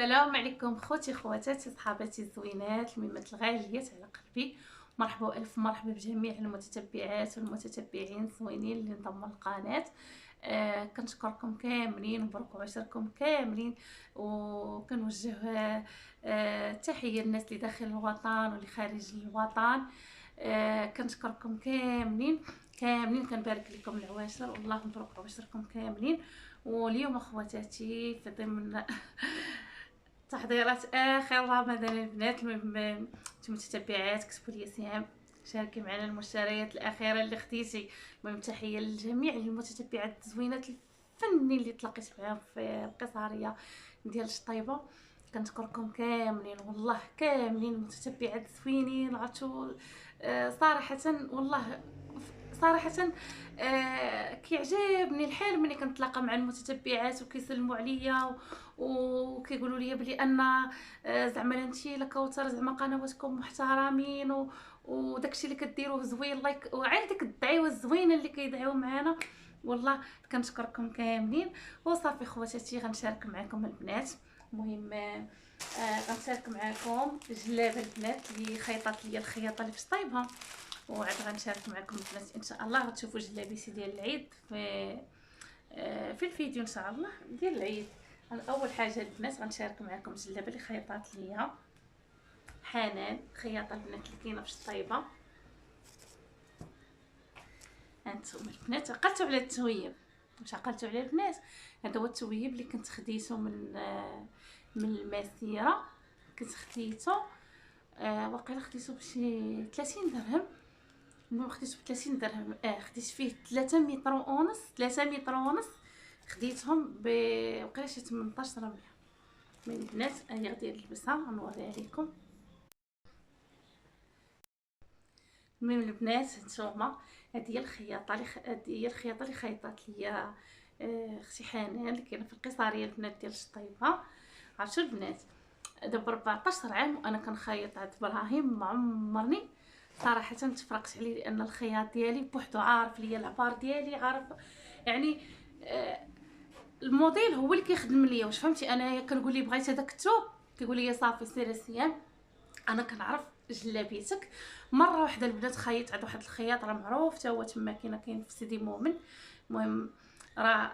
السلام عليكم خوتي خواتاتي صحاباتي الزوينات الميمات الغاليات على قلبي. مرحبا والف مرحبا بجميع المتتبعات والمتتبعين الزوينين اللي انضموا للقناه. كنشكركم كاملين ومبروك عشركم كاملين، وكنوجه تحيه للناس اللي داخل الوطن واللي خارج الوطن. كنشكركم كاملين كاملين، كنبارك لكم العواشر والله مبروك عشركم كاملين. واليوم اخواتاتي في ضمن تحضيرات اخر رمضان البنات، المهم نتوما متتبعات كتبوا لي سهام شاركي معنا المشتريات الاخيره اللي خديتي. المهم تحيه لجميع المتتبعات الزوينات الفني اللي تلاقيت معاهم في القصاريه ديال شطيبه. كنشكركم كاملين والله كاملين متتبعات زوينين عرفتوا. صراحه والله صراحه كيعجبني الحال ملي كنتلاقى مع المتتبعات وكيسلموا عليا وكيقولوا لي بلي ان زعما انتي لكوثر زعما قنواتكم محترمين وداكشي اللي كديروه زوين لايك، وعاد ديك الدعيوه الزوينه اللي كيدعيو معانا. والله كنشكركم كاملين. وصافي خواتاتي غنشارك معكم البنات. المهم غنشارك معكم جلابه البنات اللي خيطات ليا الخياطه اللي في شطيبها، وعاد غنشارك معكم البنات ان شاء الله غتشوفوا جلابيتي ديال العيد في الفيديو ان شاء الله ديال العيد. اول حاجه البنات غنشارك معكم الجلابه اللي خيطات ليا حنان خياطه البنات اللي كاينه في شطيبه. هانتوما البنات عقلتوا على التويب، واش عقلتوا على البنات؟ هذا هو التويب اللي كنت خديته من المسيره. كنت خديته واقيلا خديته بشي 30 درهم. المهم خديته ب 30 درهم. خديت فيه 3 متر ونص 3 متر ونص، خديتهم وقيلا شي 18 ربيع. من البنات هي غادي نلبسها غنوريها لكم. المهم البنات هانتوما هذه هي الخياطه اللي خيطات ليا اختي حنان اللي كاينه في القصاريه البنات ديال شطيبه. عرفتوا البنات دابا 14 عام وانا كنخيط عند ابراهيم، ما عمرني صراحه تفرقت عليه لان الخياط ديالي بوحدو عارف ليا العبار ديالي، عارف يعني الموديل هو اللي كيخدم ليا. واش فهمتي؟ انايا كنقول لي بغيت هذاك الثوب كيقول لي صافي سيري سيام. انا كنعرف جلابيتك. مره واحده البنات خيط عند واحد الخياط راه معروف حتى هو تما كاين في سيدي مؤمن. المهم راه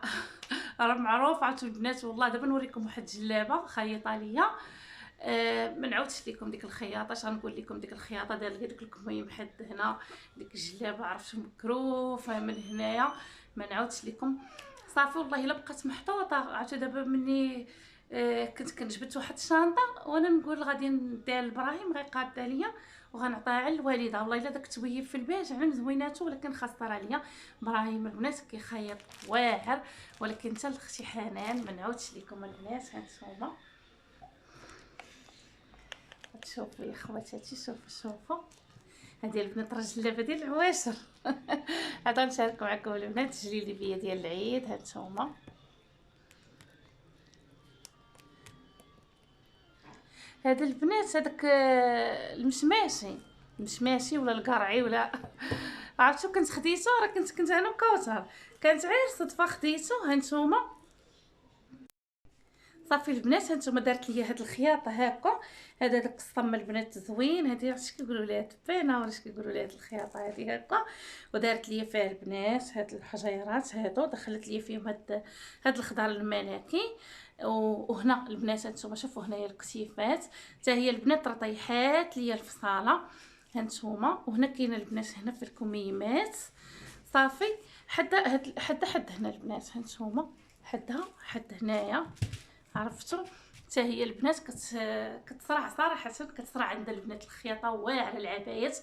راه معروف. عرفتوا البنات والله دابا نوريكم واحد الجلابه خيطه ليا. ما نعاودش لكم ديك الخياطه، اش غنقول لكم ديك الخياطه ديال غير ديك الكميم حد هنا، ديك الجلابه عرفتوا مكروفه من هنايا. ما نعاودش لكم صافي والله الا بقات محطوطه. عرفتوا دابا مني كنت كنجبت واحد الشانطه وانا نقول غادي نديها لابراهيم غيقادها ليا وغنعطيها على الوالده. والله الا داك التويب في البيت على مزويناتو، ولكن خسر عليا. ابراهيم البنات كيخيط واعر، ولكن حتى لاختي حنان ما نعاودش لكم البنات. هانتوما شوفوا يا خواتاتي، شوفوا هذه البنات راه الجلابه ديال العواشر. هذا نشارك معكم البنات الجليبيه ديال العيد. هانتوما هاد البنات هذاك المشماشي ولا القرعي ولا عرفتو كنت خديته. راه كنت انا وكوثر، كانت غير صدفه خديته. هانتوما صافي البنات هانتوما دارت ليا هاد الخياطه هكا. هذا داك الصم البنات زوين، هذه اش كيقولوا ليها تبينه ولا اش كيقولوا ليها هاد الخياطه هذه هكا. ودارت ليا فيها البنات هاد الحجيرات هادو، دخلت ليا فيهم هاد الخضر الملكي. وهنا البنات هانتوما شوفوا هنايا الكتيفات حتى هي البنات راه طيحات ليا الفصاله. هانتوما وهنا كاينه البنات هنا في الكميمات صافي حد هنا البنات. هانتوما حد هنايا عرفتوا. حتى هي البنات كتصرع صراحه كتصرع عند البنات الخياطه واعره. العبايات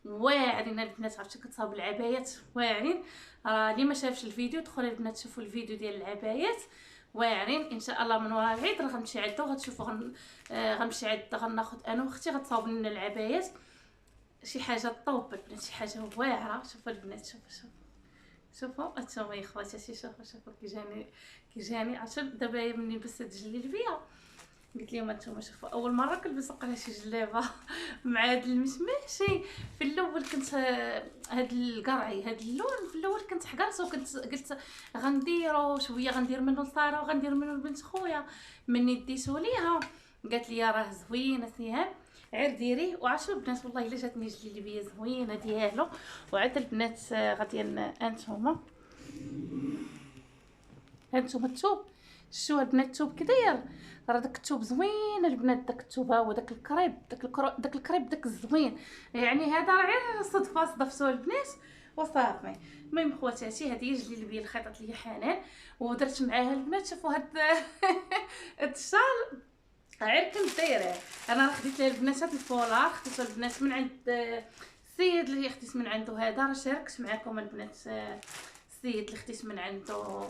واعرين البنات، عرفتوا كتصاوب العبايات واعرين. راه اللي ما شافش الفيديو دخلوا البنات شوفوا الفيديو ديال العبايات واعرين. ان شاء الله من ورا العيد راه غنمشي عندو غتشوفوا غنمشي عند غناخذ انا واختي غتصاوب لنا العبايات. شي حاجه طوب البنات، شي حاجه واعره. شوفوا البنات شوفوا انتما يا خواتاتي، شوفوا كيجاني عرفتوا دابا ملي لبست الجلابيه قلت لهم انتم شوفوا اول مره كنلبس قرا شي جلابه مع هاد المشماشي. في الاول كنت هاد القرعي هاد اللون في الاول كنت حقرته، قلت غنديرو شويه، غندير منه لساره وغندير منه لبنت خويا. مني ديتو ليها قالت لي راه زوين سيهان عير ديريه. وعاشوا البنات والله الا جاتني جلابيه زوينه ديالو. وعاد البنات غادي انتوما هانتوما الثوب، شتو البنات الثوب كي داير، راه داك الثوب زوين البنات، داك الثوب ها هو داك الكريب، داك الكريب داك الزوين. يعني هذا راه غير صدفه صدفتو البنات وصافي. المهم خواتاتي هذه هي الجلابيه اللي خيطت لي حنان ودرت معاها البنات. شوفوا هاد هاد الشال غير كنت دايره انا، راه خديت لها البنات هاد الفولار، خديتو البنات من عند السيد اللي خديت من عنده. هذا راه شاركت معكم البنات، السيد اللي خديت من عنده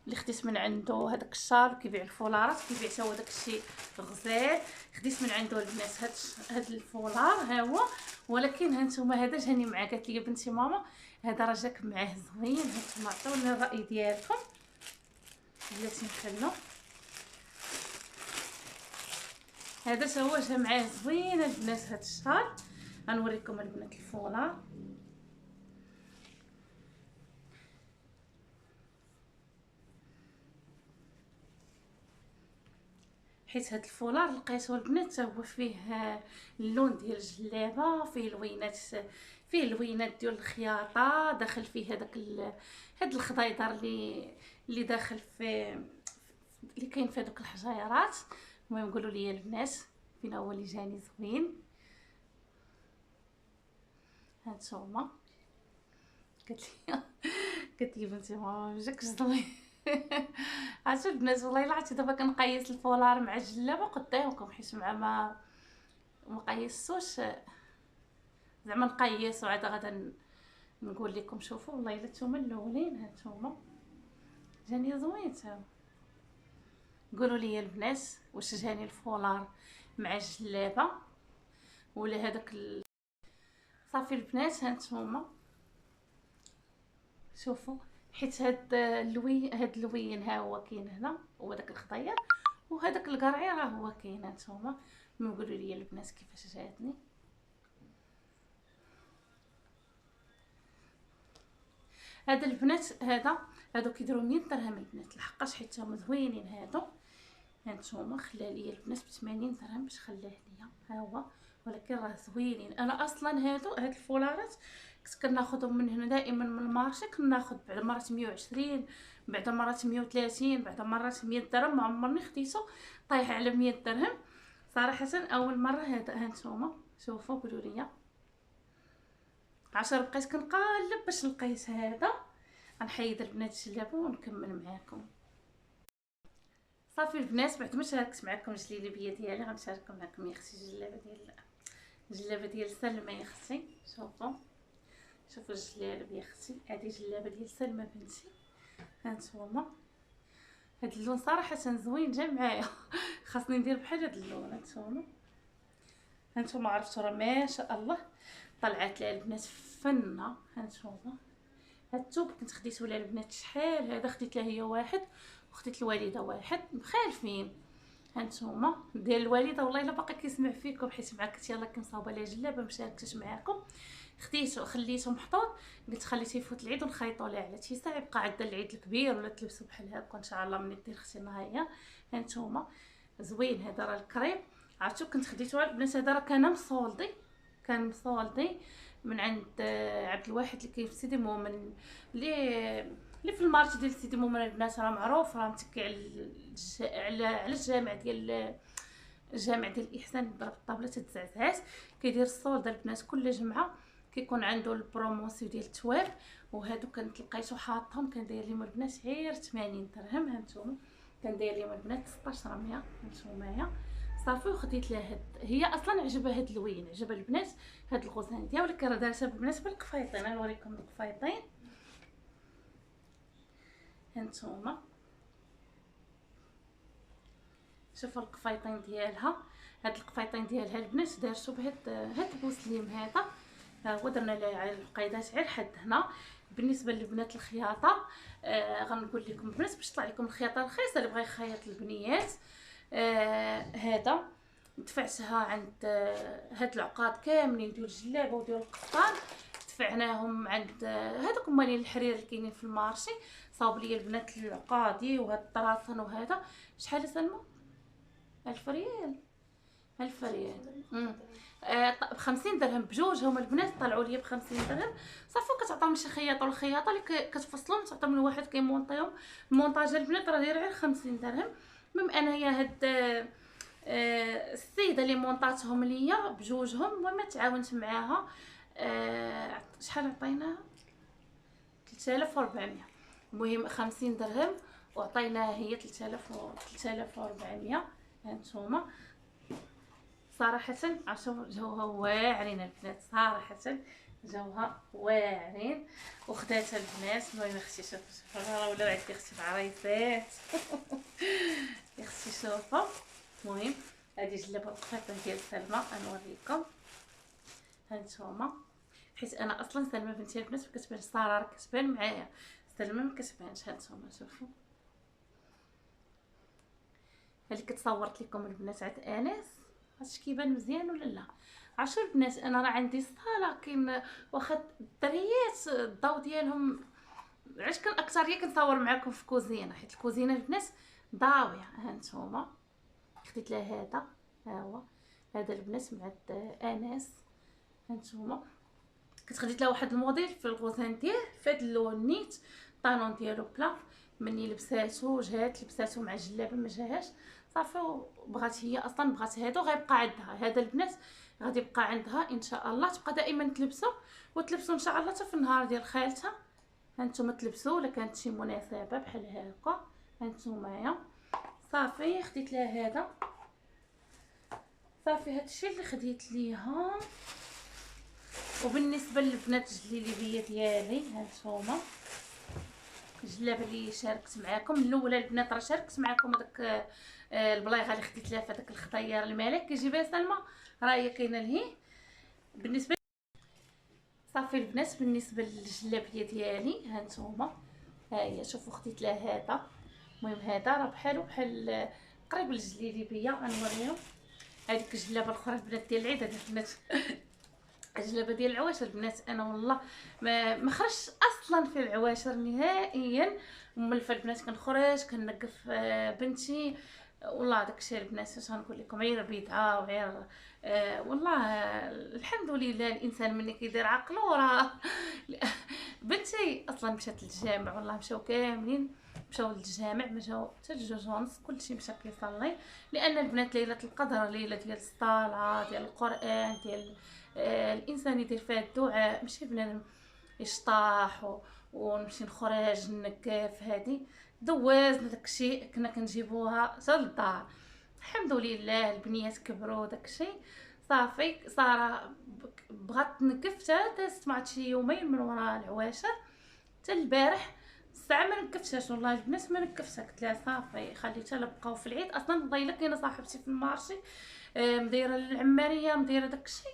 اللي خديت من عنده هذاك الشال كيبيع الفولارات، كيبيع حتى هو داكشي غزال. خديت من عنده البنات هاد الفولار ها هو. ولكن هانتوما هذا جاني معاه، قالت لي بنتي ماما هذا راه جاك معاه زوين، هانتوما عطيوني الراي ديالكم بلاتي نخلو. هذا تا هو جا معاه زوين البنات هاد الشال. غنوريكم البنات الفولار. حيت هاد الفولار لقيتو البنات تا هو فيه اللون ديال الجلابه، فيه لوينات، فيه لوينات ديال الخياطه، داخل فيه هذاك هاد الخضيضر اللي داخل في اللي كاين في هذوك الحجيرات. المهم قولوا لي البنات فين هو اللي جاني زوين. هانتوما قالت لي بنتي ماما جاك زوين. عرفتوا البنات والله الا عرفتي دابا كنقيس الفولار مع الجلابه قدامكم، حيت مع ما قيستوش زعما نقيس وعاد غادا نقول لكم. شوفوا والله الا نتوما الاولين هانتوما جاني زوين تاو. قولوا لي البنات واش جاني الفولار مع الجلابه ولا هذاك صافي البنات. هانتوما شوفوا حيت هاد اللوين ها هو كاين هنا، وداك الخضير وهذاك القرعي راه هو كاين. هانتوما نقولوا لي البنات كيفاش جاتني. هاد البنات هادو كيديروا 100 درهم البنات لحقاش حيت هما زوينين هادو. هانتوما خلى لي البنات ب 80 درهم باش خلاه ليا ها هو، ولكن راه زوينين. انا اصلا هاد الفولارات كنت كناخذهم من هنا دائما من المارشي، كناخذ بعد مرات 120 بعد مرات 130 بعد مرات 100 درهم، ما عمرني خديته طايح على 100 درهم صراحه. اول مره هذا هانتوما شوفوا قولوا لي. 10 بقيت كنقلب باش لقيت هذا. غنحيد البنات الجلابه ونكمل معاكم. صافي البنات بعد ما شاركت معكم الجلابيه ديالي غنشارككم معكم يا اختي الجلابه ديال سلمى يا اختي. شوفوا الجلابه يا اختي، هذه جلابه ديال سلمى بنتي. هانتوما هاد اللون صراحه زوين جا معايا. خاصني ندير بحال هاد اللون. هانتوما عرفتوا راه ما شاء الله طلعت لها البنات فنه. هانتوما هاد الثوب كنت خديته لها البنات شحال هذا، خديت لها هي واحد وخديت الوالده واحد مخالفين. هانتوما ديال الوالده والله الا باقي كيسمع فيكم حيت معاك كنت يلاه كنصاوبه لها جلابه مشاركتش معاكم. خديته خليته محطوط، قلت خليته يفوت العيد ونخيطوا ليه على شي ساعه يبقى عندنا العيد الكبير ولا تلبسوا بحال هكا ان شاء الله من دير اختنا. هي هانتوما زوين هذا راه الكريم. عرفتوا كنت خديته البنات هذا راه كان مصولدي من عند عبد الواحد اللي كاين في سيدي مومن، اللي في المارشي ديال سيدي مومن البنات راه معروف، راه متكي على الجامع ديال الاحسان ضرب الطابله تتزعزعات. كيدير الصولد البنات كل جمعه كيكون عنده البروموسيون ديال التواب، وهادو كنت لقيتو حاطهم كان داير لهم البنات غير 80 درهم. هانتوما كان داير لهم البنات 1600. هانتوما صافي وخديت لها هي اصلا عجبها هاد اللوين، عجبها البنات هاد الغوزان ديالها، ولكن راه دارتها البنات بالقفايطين. غنوريكم القفايطين. هانتوما شوفوا القفايطين ديالها. هاد القفايطين ديالها البنات دارتو بهاد البوسليم هذا هو، درنا ليه على القيدات غير حد هنا. بالنسبه للبنات الخياطه غنقول لكم البنات باش تطلع لكم الخياطه رخيصه اللي بغى يخيط البنيات هذا دفعتها عند هاد العقاد كاملين ديال الجلابه وديال القفطان، دفعناهم عند هذوك مالين الحرير اللي كاينين في المارشي. صاوب لي البنات العقادي وهاد الطراسن وهذا. شحال سلمى؟ 1000 ريال. 1000 ريال. ب50 درهم بجوجهم البنات طلعوا لي ب50 درهم. صافي كتعطيهم شي خياط ولا خياطه اللي كتفصلهم تعطيهم لواحد كيمونطيهم. المونطاج البنات راه داير غير 50 درهم. المهم انايا هاد السيده اللي مونطاتهم ليا بجوجهم، المهم تعاونت معاها. شحال عطيناها؟ 3400. المهم 50 درهم وعطيناها هي 3400. هانتوما صراحه عرفتوا جوها واعرين البنات، صراحه جوها واعرين وخداتها البنات. المهم اختي شوفوا راه ولاو عندي اختي العرايسات يا اختي شوفوا. المهم هذه جلابه القفاطه ديال سلمى نوريكم. هانتوما حيت انا اصلا سلمى بنتي البنات كتبان الصرار كتبان معايا، سلمى ما كتبانش. هانتوما شوفوا اللي كتصورت لكم البنات عند انس هادشي كيبان مزيان ولا لا؟ عرفتوا البنات انا راه عندي الصاله كاين واخا الدريات الضو ديالهم، علاش كان اكثريه كنصور معكم في كوزينه حيت الكوزينه البنات ضاويه. هانتوما خديت لها هذا، ها هو هذا البنات مع انس. هانتوما كنت خديت لها واحد الموديل في الغوزان ديالو في هذا اللون نيت، الطالون ديالو بلا. مني لبساتو جات لبساتو مع الجلابه ما جاهاش صافي، وبغات هي اصلا بغات هادو غيبقى عندها. هذا البنات غادي يبقى عندها ان شاء الله، تبقى دائما تلبسو وتلبسو ان شاء الله حتى في النهار ديال خالتها. هانتوما تلبسو ولا كانت شي مناسبه بحال هكا. هانتوما صافي خديت لها هذا. صافي هادشي اللي خديت ليها. وبالنسبه للبنات الجليبيه ديالي هانتوما الجلابه اللي شاركت معاكم الاولى البنات راه شاركت معاكم هذاك البلايغه اللي خديت لها في هذاك الخطيار الملك كيجيبها سلمى، راه هي كاينه لهي. بالنسبه صافي البنات بالنسبه للجلابيه ديالي هانتوما ها هي شوفوا خديت لها هذا. المهم هذا راه بحال قريب للجليبيه. غنوريهم هذيك الجلابه الاخرى البنات ديال العيد. هذه البنات الجلابه ديال العواشر البنات انا والله ما خرجتش اصلا في العواشر نهائيا. مولفه البنات كنخرج كنقف بنتي والله داكشي البنات اش غنقول لكم عير بيضعه وعير والله الحمد لله الانسان ملي كيدير عقلو راه بنتي اصلا مشات للجامع والله مشاو كاملين مشاو للجامع ما جاو حتى لجوج ونص كلشي مشى كيصلي، لان البنات ليله القدر ليله ديال الصلاه ديال القران ديال الانسان يدير فيها الدعاء ماشي بنادم يشطاح ونمشي نخرج نكاف. هذه دوازنا داكشي كنا كنجيبوها حتى للدار. الحمد لله البنيات كبروا داكشي صافي. ساره بغات تنكف حتى دازت مع شي يومين من وراء العواشر حتى البارح الساعه ما نكفتهاش والله البنات ما نكفتها. قلت لها صافي خليتها لبقاو في العيد. اصلا ضايله كاينه صاحبتي في المارشي مديره العماريه مديره داكشي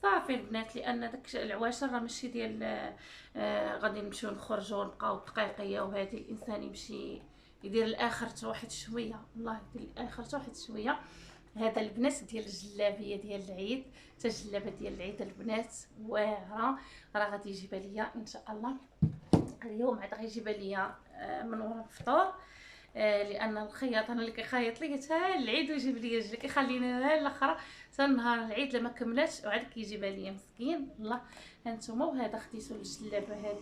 صافي البنات، لان داك العواشر راه ماشي ديال غادي نمشيو نخرجوا نبقاو دقيقيه وهذه الانسان يمشي يدير الاخر واحد شويه والله يدير الاخر واحد شويه. هذا البنات ديال الجلابيه ديال العيد حتى الجلابه ديال العيد البنات واعره راه غادي يجيبها ليا ان شاء الله اليوم. عاد غيجيبها ليا من ورا الفطور لان الخياط انا اللي كيخيط لي حتى العيد ويجيب لي الجلابه كيخليني الاخرى حتى نهار العيد لما كملاتش وعاد كيجيبها ليا مسكين الله. هانتوما وهذا خديتو الجلابه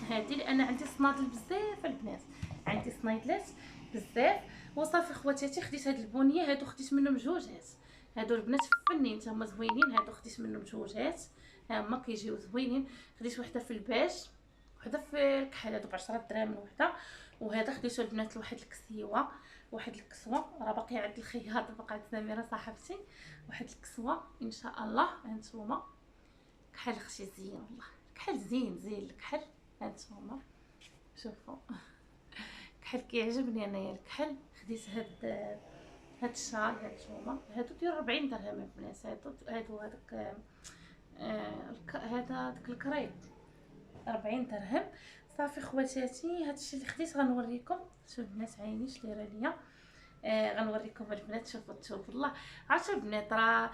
هذه لان عندي صنادل بزاف البنات، عندي صنايدلات بزاف وصافي خواتاتي. خديت هاد البنيه هادو خديت منهم جوجات، هادو البنات فنين حتى هما زوينين. هادو خديت منهم جوجات ها هما كيجيو زوينين. خديت وحده في الباج وحده في الكحل هادو ب10 دراهم وحده. وهذا خديتو البنات لواحد الكسيوه واحد الكسوه راه باقي عند الخياط باقي عند سميره صاحبتي واحد الكسوه ان شاء الله. هانتوما كحل اختي زين والله كحل زين الكحل. هانتوما شوفوا كحل كيعجبني انايا الكحل. خديت هاد الشال هانتوما هادو ديال 40 درهم البنات. هادو هذاك هذا داك الكريب 40 درهم صافي خواتاتي. هادشي اللي خديت غنوريكم. شوف البنات عيني اش دايره ليا غنوريكم البنات. شوفوا الثوب والله عرفتوا البنات راه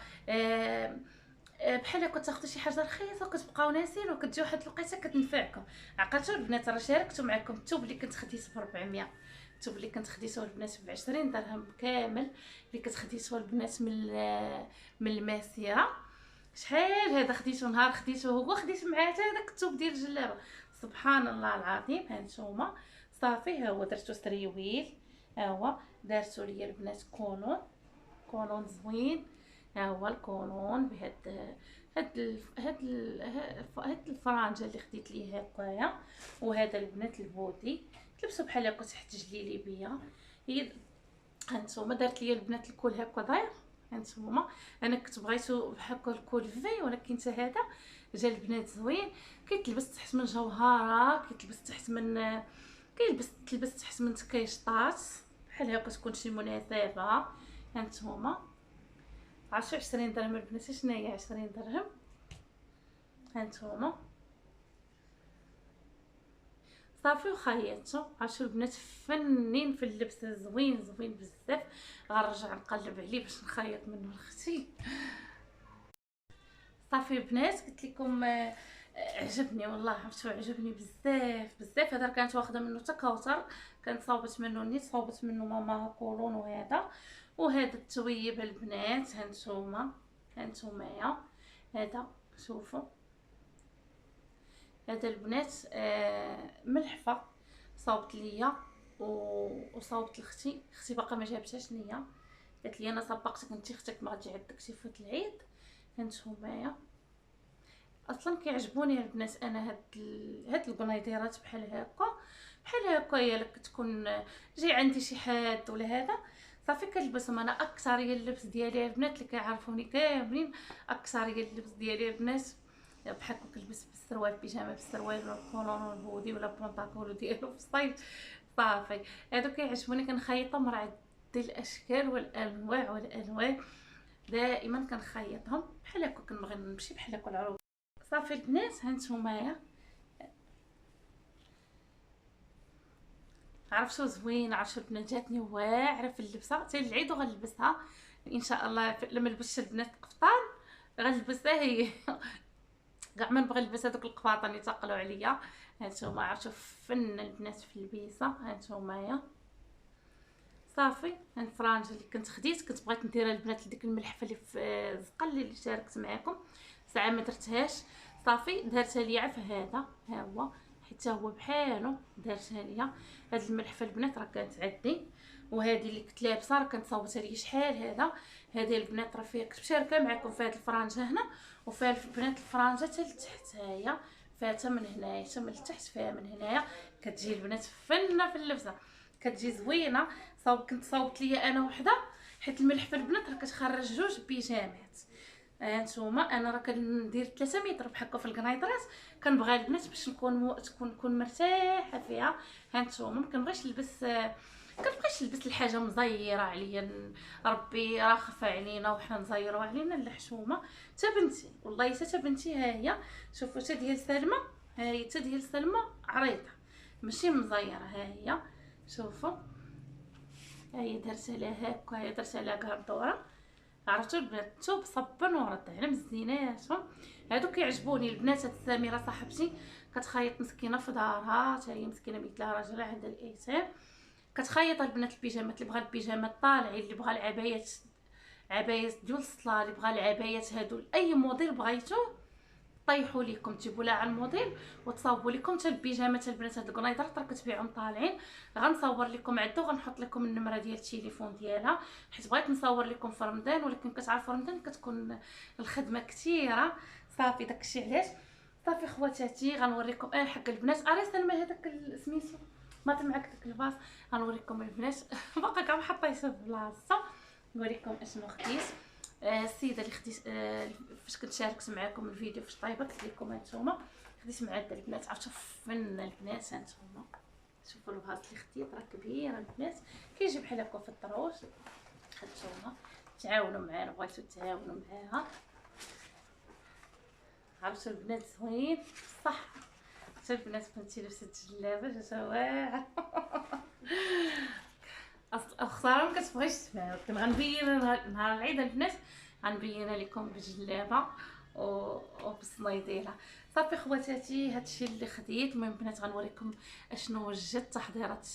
بحال هكا تاخذوا شي حاجه رخيصه وكتبقاو ناسين وكتجيو واحد الوقيته كتنفعكم. عقلتوا البنات راه شاركتوا معكم الثوب اللي كنت خديته ب 400، الثوب اللي كنت خديته البنات ب 20 درهم كامل، اللي كنت خديته البنات من الماسيره. شحال هذا خديته نهار خديته هو، خديت معاه حتى هذاك الثوب ديال الجلابه. سبحان الله العظيم. ها نتوما صافي، ها هو درتو سريويل، ها هو دارتو ليا البنات كولون زوين. ها هو الكولون بهاد هاد الفرانجه اللي خديت ليه هكايا. وهذا البنات البودي تلبسوا بحال هكا تحت جليبيه. هي هانتوما دارت ليا البنات الكول هكا داير. هانتوما انا كنت بغيتو هكا الكول في، ولكن حتى هذا جا البنات زوين. كيتلبس تحت من جوهره، كيتلبس تحت من تلبس تحت من تكيشطات بحال هكا تكون شي مناسبه. هانتوما عرفتوا 20 درهم البنات شنو هي 20 درهم. هانتوما صافي وخيطتو. عرفتوا البنات فنين في اللبس، زوين بزاف. غنرجع نقلب عليه باش نخيط منه لختي. صافي البنات قلت لكم عجبني والله، عرفتوا عجبني بزاف. هذا كانت واخده منه حتى كوثر، كانت صاوبت منه نيت، صاوبت منه ماما كولون. وهذا التويب البنات هانتوما هذا شوفوا. هذا البنات ملحفه صاوبت ليا وصاوبت لختي باقا ما جابتهاش ليا، قالت لي انا سبقتك انت اختك ما غتجي عندك شي فوت العيد. هانتوما اصلا كيعجبوني البنات انا هاد القنيطيرات بحال هكا يا لك تكون جاي عندي شي حاد ولا هذا صافي كنلبسهم. انا اكثريه اللبس ديالي البنات اللي كيعرفوني كاملين، اكثريه اللبس ديالي البنات بحال هكا كنلبس بالسروال بيجامه بالسروال ولا البولون والبودي ولا البونطاكولو ديالو في الصيف. صافي هادو كيعجبوني كنخيطهم راه دي الاشكال والالوان دائما كنخيطهم بحال هكا. كنبغي نمشي بحال هكا العروض. صافي البنات هانتوما عرفتوا زوين. عرفتوا البنات جاتني واعره في اللبسه حتى العيد وغنلبسها ان شاء الله. لما لبست البنات القفطان غنلبسها هي. كاع ما نبغي نلبس هذوك القفاطن اللي تقلوا عليا. هانتوما عرفتوا فن البنات في اللبسه. هانتوما صافي الفرانجه اللي كنت بغيت نديرها البنات لديك الملحفه اللي في زقل اللي شاركت معكم، ساعه ما درتهاش. صافي دارتها ليا في هذا، ها هو حتى هو بحالو دارتها ليا. هاد الملحفه البنات راه كانت عندي، وهذه اللي كنت لابسه راه كانت صاوبتها ليا شحال هذا. هذه البنات راه فيها كنت مشاركه معكم في هاد الفرانجه هنا، وفيها البنات الفرانجه حتى لتحت. هاهي فاتها من هنايا حتى من التحت، فيها من هنايا كتجي البنات فنه في اللبسه، كتجي زوينه. كنت صاوبت ليا انا وحده، حيت الملحفه البنات راه كتخرج جوج بيجامات. هانتوما انا راه كندير 3 متر بحال هكا في القنيطرات، كنبغي البنات باش نكون مرتاحه فيها. هانتوما ما كنبغيش نلبس الحاجه مزيره عليا، ربي راه خفى علينا وحنا نزيروا علينا لا حشومه. حتى بنتي والله حتى بنتي ها هي شوفوا، حتى ديال سلمى ها هي، حتى ديال سلمى عريضه ماشي مزيره. ها هي شوفوا، ها هي درت لها هكا، هي درت لها كاردوره. عرفتوا البنات الثوب صبن ورد على مزيناتهم. هادو كيعجبوني البنات. هاد سميره صاحبتي كتخيط مسكينه في دارها، حتى هي مسكينه بيت لها راجلها عندها الايتام، كتخيط البنات البيجامات. اللي بغى البيجامات طالعين، اللي بغى عبايات ديال الصلاه، اللي بغى العبايات هادو اي موديل بغيتو طيحوا لكم، تجيبوا لها على الموديل وتصاوبوا لكم. حتى البيجامات البنات هاد القنيطرات راه كتبيعهم طالعين. غنصور لكم عده وغنحط لكم النمره ديال التليفون ديالها، حيت بغيت نصور لكم في رمضان، ولكن كتعرفوا رمضان كتكون الخدمه كثيره. صافي داكشي علاش. صافي خواتاتي غنوريكم حق البنات. سلمى هذاك سميتو ما معاك داك الباص. غنوريكم البنات باقا كاع ما حطيتها في بلاصتها. نوريكم اشنو خديت. السيده اللي خديت فاش كنت شاركت معكم الفيديو فاش طايبه قلت لكم هانتوما خديت معاد البنات. عرفتوا فن البنات هانتوما. شوفوا البلاصه اللي خديت راه كبيره البنات، كيجي بحال هكا في الطروج. هانتوما تعاونوا معانا، بغيتو تعاونوا معاها. عرفتوا البنات زوين صح. حتى البنات بنتي لبست جلابه جاتها واعره. خساره ما كتبغيش تسمع، ولكن غنبين نهار العيد البنات، غنبين لكم بالجلابه وبالصنيديله. صافي خواتاتي، هادشي اللي خديت. المهم البنات غنوريكم اشنو وجدت التحضيرات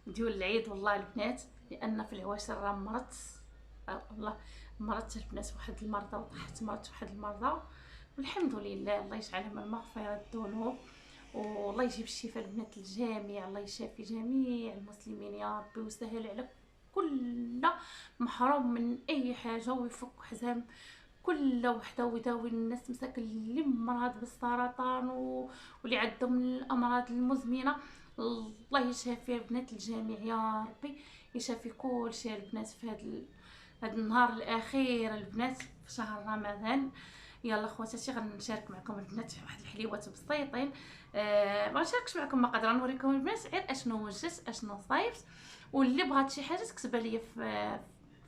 ديال العيد. والله البنات لان في العواشر راه مرضت، والله مرضت البنات واحد المرضى، وطحت مرضت واحد المرضى، والحمد لله. الله يجعلها من مغفرة الذنوب، والله يجيب الشفاء البنات الجميع. الله يشافي جميع المسلمين يا ربي، ويسهل على كل محروم من اي حاجه، ويفك حزام كل وحده، ويداوي الناس مساكن اللي مرض بالسرطان واللي عندهم الامراض المزمنه. الله يشافي البنات الجميع يا ربي، يشافي كل شيء البنات في هذا النهار الاخير البنات في شهر رمضان. يلا خواتاتي غنشارك معكم البنات واحد الحليوات بسيطين. ما نشاركش معكم مقادير، نوريكم البنات غير اشنو وجدت اشنو صايبت. واللي بغات شي حاجه تكتبها لي في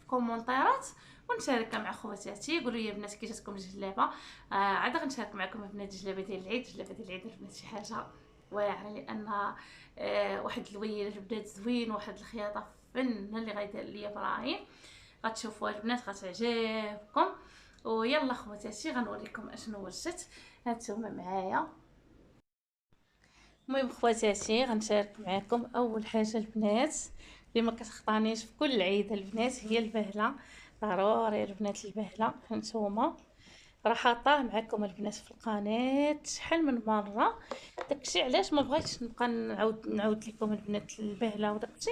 كومونتيرات ونشاركها مع خواتاتي. قولوا لي البنات كي جاتكم الجلابه. عاد غنشارك معكم البنات الجلابه ديال العيد. الجلابه ديال العيد البنات شي حاجه واعره، لان واحد الويل البنات زوين، واحد الخياطه فن اللي غيدير ليا ابراهيم. غتشوفوها البنات غتعجبكم. ويلا خواتاتي غنوريكم اشنو وجدت. هانتوما معايا. المهم خواتاتي غنشارك معكم اول حاجه البنات اللي ما كتخطانيش في كل عيد البنات هي البهله. ضروري البنات البهله. هانتوما راه حاطاه معكم البنات في القناه شحال من مره، داكشي علاش ما بغيتش نبقى نعاود لكم البنات البهله وداكشي.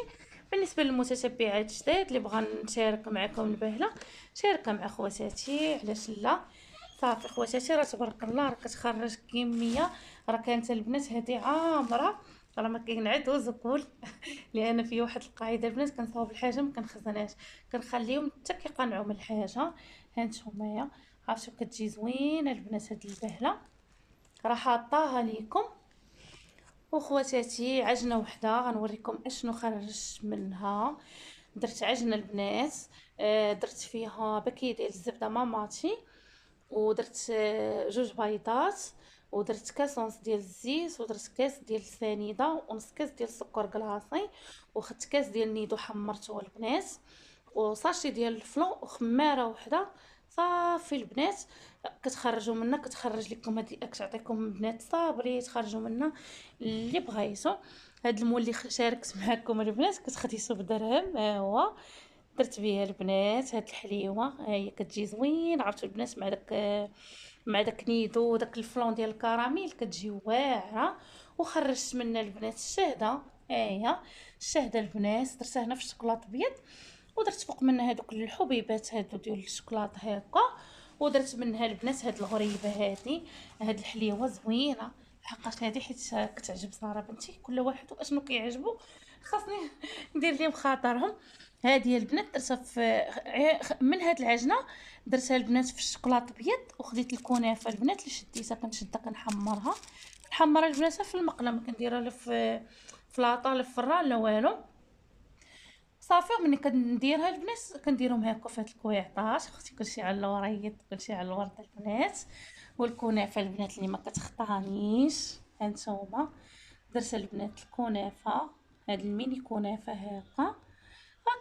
بالنسبه للمتتبعات جداد اللي بغا نشارك معكم البهله، شاركها مع خواتاتي، علاش لا. صافي خواتاتي راه تبارك الله راه كتخرج كميه. راه كانت البنات هذه عامره، راه ما كينعد وزكول لان فيه واحد القاعده البنات، كنصاوب الحاجه ما كنخزنهاش، كنخليهم حتى كيقنعوا من الحاجه. هانتوما عرفتوا كتجي زوينه البنات هاد البهله، راه حاطاها ليكم. وخواتاتي عجنه وحده غنوريكم اشنو خرجت منها. درت عجنه البنات، درت فيها باكي ديال الزبده ماماتي، ودرت جوج بيضات، ودرت كاس ونص ديال الزيت، ودرت كاس ديال السنيده، ونص كاس ديال السكر كلاصي، وخدت كاس ديال النيدو حمرته البنات، وصاشي ديال الفلون، وخماره وحده. صافي البنات كتخرجوا منها، كتخرج لكم هاد كتعطيكم البنات صابري تخرجوا منها اللي بغيتو. هاد المول اللي شاركت معكم البنات كتخديسو بدرهم، ها هو درت بها البنات هاد الحليوه. ها هي كتجي زوين، عرفتوا البنات مع داك نيدو وداك الفلون ديال الكراميل كتجي واعره. وخرجت منها البنات الشهده، ها هي الشهده البنات درتها هنا في الشوكولاط ابيض، ودرت فوق منها هذوك الحبيبات هادو ديال الشوكولاط هكا، ودرت منها البنات هاد الغريبه هادي. هاد الحليوه زوينه لحقاش هادي حيت كتعجب ساره بنتي، كل واحد واشنو كيعجبو خاصني ندير ليهم خاطرهم. هادي البنات درتها في من هاد العجنه درتها البنات في الشوكولاط ابيض. وخديت الكنافه البنات اللي شديتها كنشدها كنحمرها، نحمر البنات في المقله، ما كنديرها لا في لاطا لا في الفران لا والو. صافي ملي كنديرها البنات كنديرهم هكا في هاد الكويعطاش. اختي كلشي على الوريد، كلشي على الورد البنات. والكنافه البنات اللي ما كتخطانيش هانتوما، درت البنات الكنافه، هاد الميني كنافه هكا.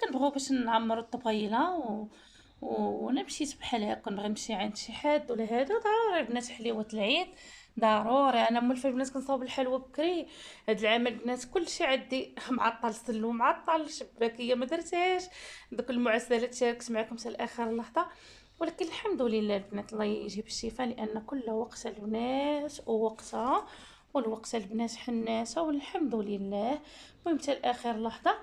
كنبغيو باش نعمرو الطبيله وانا مشيت بحال هكا نبغي نمشي عند شي حد ولا هذا. ضروري البنات حليوه العيد ضروري. انا مولفه البنات كنصاوب الحلوى بكري. هاد العام البنات كلشي عندي معطل سلو معطل شباكيه ما درتهاش، دوك المعسلات شاركت معكم حتى لاخر لحظه. ولكن الحمد لله البنات الله يجيب الشفاء، لان كل وقت البنات ووقتها، والوقت البنات حناسه والحمد لله. المهم حتى لاخر لحظه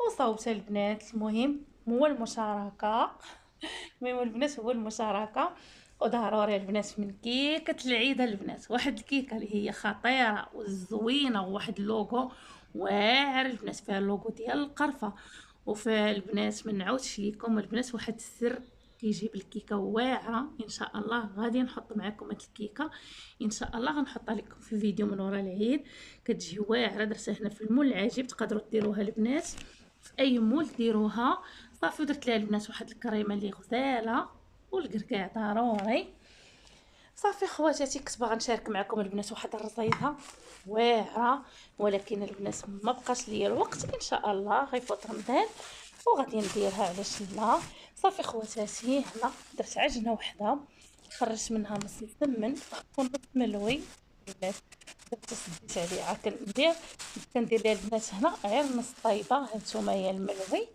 وصوبت البنات. المهم هو المشاركه. المهم البنات هو المشاركه. وضروري البنات من كيكه العيد البنات واحد الكيكه اللي هي خطيره وزوينه، وواحد اللوغو واعر البنات، فيها اللوغو ديال القرفه. وفي البنات من نعاودش ليكم البنات واحد السر كيجيب الكيكه واعره. ان شاء الله غادي نحط معكم هاد الكيكه، ان شاء الله غنحطها لكم في فيديو من ورا العيد. كتجي واعره، درتها هنا في المول العجيب، تقدروا ديروها البنات في اي مول ديروها. صافي ودرت لها البنات واحد الكريمه اللي غزاله والكركاع ضروري. صافي خواتاتي، كنت باغا نشارك معكم البنات واحد الرصيده واعره، ولكن البنات ما بقاش ليا الوقت. ان شاء الله غيفوت رمضان وغادي نديرها، علاش لا. صافي خواتاتي، هنا درت عجنه وحده خرجت منها نص الثمن ونص ملوي البنات. درت سديت عليه عاد كندير ليها البنات هنا غير نص طايبه. هانتوما هي الملوي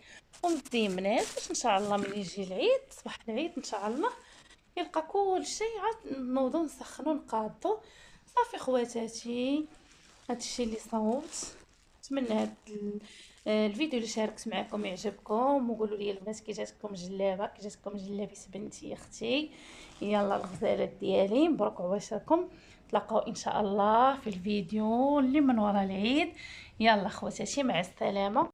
ومزيمنات باش ان شاء الله ملي يجي العيد، صباح العيد ان شاء الله يلقى كل شيء عاد نوضو نسخنو نقادو. صافي خواتاتي، هادشي اللي صوت. نتمنى هاد الفيديو اللي شاركت معكم يعجبكم، وقولوا لي البنات كي جاتكم جلابه، كي جاتكم جلابيه بنتي اختي. يلا الغزالات ديالي مبروك عواشركم، تلاقاو ان شاء الله في الفيديو اللي من ورا العيد. يلا خواتاتي، مع السلامه.